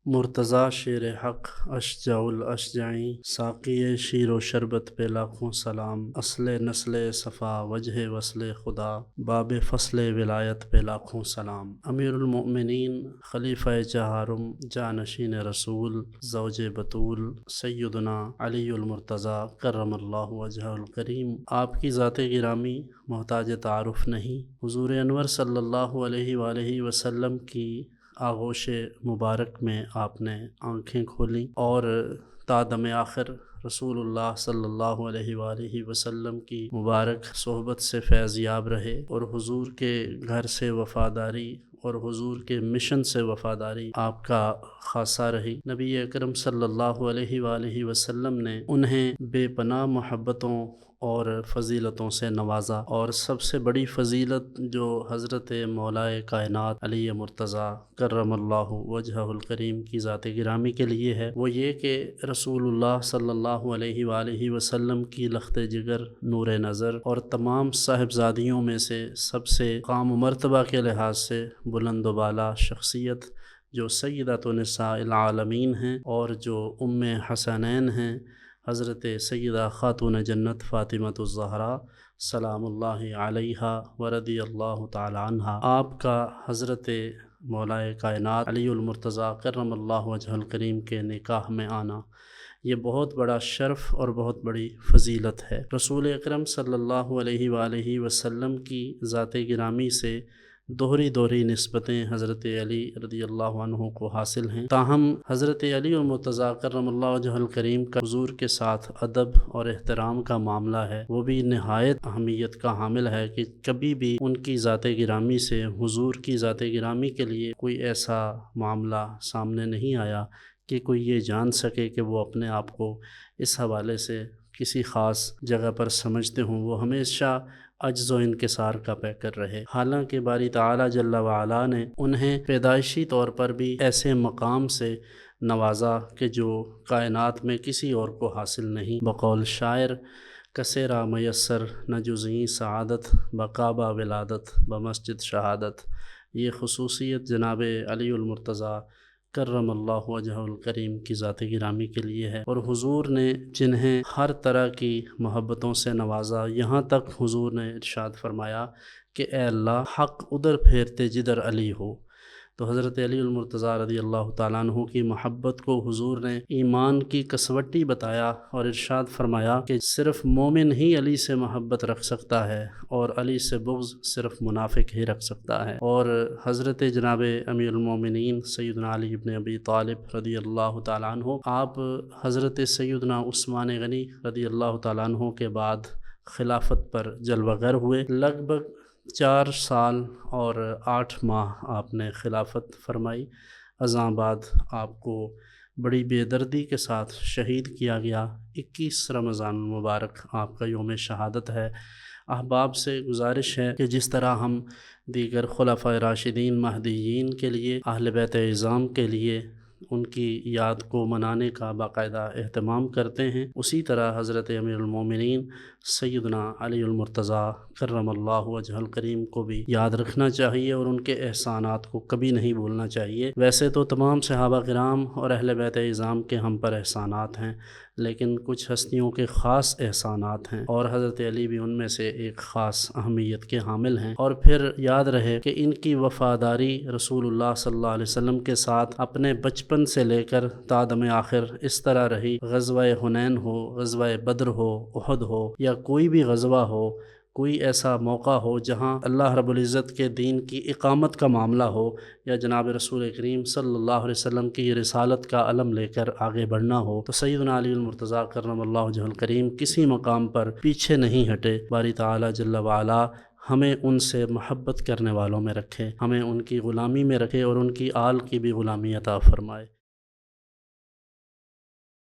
مرتضیٰ شیر حق اشجع الاشجعیں، ساقی شیر و شربت پہ لاکھوں سلام، اصل نسل صفا وجہ وصل خدا، باب فصل ولایت پہ لاکھوں سلام۔ امیر المؤمنین خلیفہ چہارم جانشین رسول زوج بطول سیدنا علی المرتضیٰ کرم اللہ وجہہ الکریم، آپ کی ذات گرامی محتاج تعارف نہیں۔ حضور انور صلی اللہ علیہ وآلہ وسلم کی آغوش مبارک میں آپ نے آنکھیں کھولیں اور تا دم آخر رسول اللہ صلی اللہ علیہ وآلہ وسلم کی مبارک صحبت سے فیض یاب رہے، اور حضور کے گھر سے وفاداری اور حضور کے مشن سے وفاداری آپ کا خاصہ رہی۔ نبی اکرم صلی اللہ علیہ وآلہ وسلم نے انہیں بے پناہ محبتوں اور فضیلتوں سے نوازا، اور سب سے بڑی فضیلت جو حضرت مولائے کائنات علی مرتضیٰ کرم اللہ وجہہ الکریم کی ذات گرامی کے لیے ہے، وہ یہ کہ رسول اللہ صلی اللہ علیہ وآلہ وسلم کی لخت جگر، نور نظر اور تمام صاحبزادیوں میں سے سب سے مقام و مرتبہ کے لحاظ سے بلند و بالا شخصیت جو سیدۃ نساء العالمین ہیں اور جو ام حسنین ہیں، حضرت سیدہ خاتون جنت فاطمۃ الزہراء سلام اللہ علیہا ورضی اللہ تعالی عنہا، آپ کا حضرت مولائے کائنات علی المرتضیٰ کرم اللہ وجہ الکریم کے نکاح میں آنا، یہ بہت بڑا شرف اور بہت بڑی فضیلت ہے۔ رسول اکرم صلی اللہ علیہ وآلہ وسلم کی ذات گرامی سے دوہری نسبتیں حضرت علی رضی اللہ عنہ کو حاصل ہیں، تاہم حضرت علی المرتضیٰ کرم اللہ وجہ الکریم کا حضور کے ساتھ ادب اور احترام کا معاملہ ہے، وہ بھی نہایت اہمیت کا حامل ہے کہ کبھی بھی ان کی ذات گرامی سے حضور کی ذات گرامی کے لیے کوئی ایسا معاملہ سامنے نہیں آیا کہ کوئی یہ جان سکے کہ وہ اپنے آپ کو اس حوالے سے کسی خاص جگہ پر سمجھتے ہوں۔ وہ ہمیشہ عجز و انکسار کا پیکر رہے، حالانکہ باری تعالیٰ جل وعلا نے انہیں پیدائشی طور پر بھی ایسے مقام سے نوازا کہ جو کائنات میں کسی اور کو حاصل نہیں۔ بقول شاعر کسیرا میسر نہ جزیں سعادت، بکعبہ ولادت بمسجد شہادت، یہ خصوصیت جناب علی المرتضیٰ کرم اللہ وجہ الکریم کی ذات گرامی کے لیے ہے، اور حضور نے جنہیں ہر طرح کی محبتوں سے نوازا، یہاں تک حضور نے ارشاد فرمایا کہ اے اللہ حق ادھر پھیرتے جدھر علی ہو۔ تو حضرت علی المرتضیٰ رضی اللہ تعالیٰ عنہ کی محبت کو حضور نے ایمان کی کسوٹی بتایا اور ارشاد فرمایا کہ صرف مومن ہی علی سے محبت رکھ سکتا ہے، اور علی سے بغض صرف منافق ہی رکھ سکتا ہے۔ اور حضرت جناب امیر المومنین سیدنا علی بن ابی طالب رضی اللہ تعالیٰ عنہ، آپ حضرت سیدنا عثمان غنی رضی اللہ تعالیٰ عنہ کے بعد خلافت پر جلوہ گر ہوئے۔ لگ بھگ 4 سال اور 8 ماہ آپ نے خلافت فرمائی، ازاں بعد آپ کو بڑی بے دردی کے ساتھ شہید کیا گیا۔ 21 رمضان المبارک آپ کا یوم شہادت ہے۔ احباب سے گزارش ہے کہ جس طرح ہم دیگر خلفائے راشدین مہدیین کے لیے، اہل بیت اعظام کے لیے ان کی یاد کو منانے کا باقاعدہ اہتمام کرتے ہیں، اسی طرح حضرت امیر المومنین سیدنا علی المرتضیٰ کرم اللہ وجہ الکریم کو بھی یاد رکھنا چاہیے اور ان کے احسانات کو کبھی نہیں بھولنا چاہیے۔ ویسے تو تمام صحابہ کرام اور اہل بیت اعظام کے ہم پر احسانات ہیں، لیکن کچھ ہستیوں کے خاص احسانات ہیں، اور حضرت علی بھی ان میں سے ایک خاص اہمیت کے حامل ہیں۔ اور پھر یاد رہے کہ ان کی وفاداری رسول اللہ صلی اللہ علیہ وسلم کے ساتھ اپنے بچپن سے لے کر تا دم آخر اس طرح رہی، غزوہ حنین ہو، غزوہ بدر ہو، احد ہو، یا کوئی بھی غزوہ ہو، کوئی ایسا موقع ہو جہاں اللہ رب العزت کے دین کی اقامت کا معاملہ ہو، یا جناب رسول کریم صلی اللہ علیہ وسلم کی رسالت کا علم لے کر آگے بڑھنا ہو، تو سیدنا علی المرتضیٰ کرم اللہ وجہ الکریم کسی مقام پر پیچھے نہیں ہٹے۔ باری تعالیٰ جل وعلا ہمیں ان سے محبت کرنے والوں میں رکھے، ہمیں ان کی غلامی میں رکھے، اور ان کی آل کی بھی غلامی عطا فرمائے۔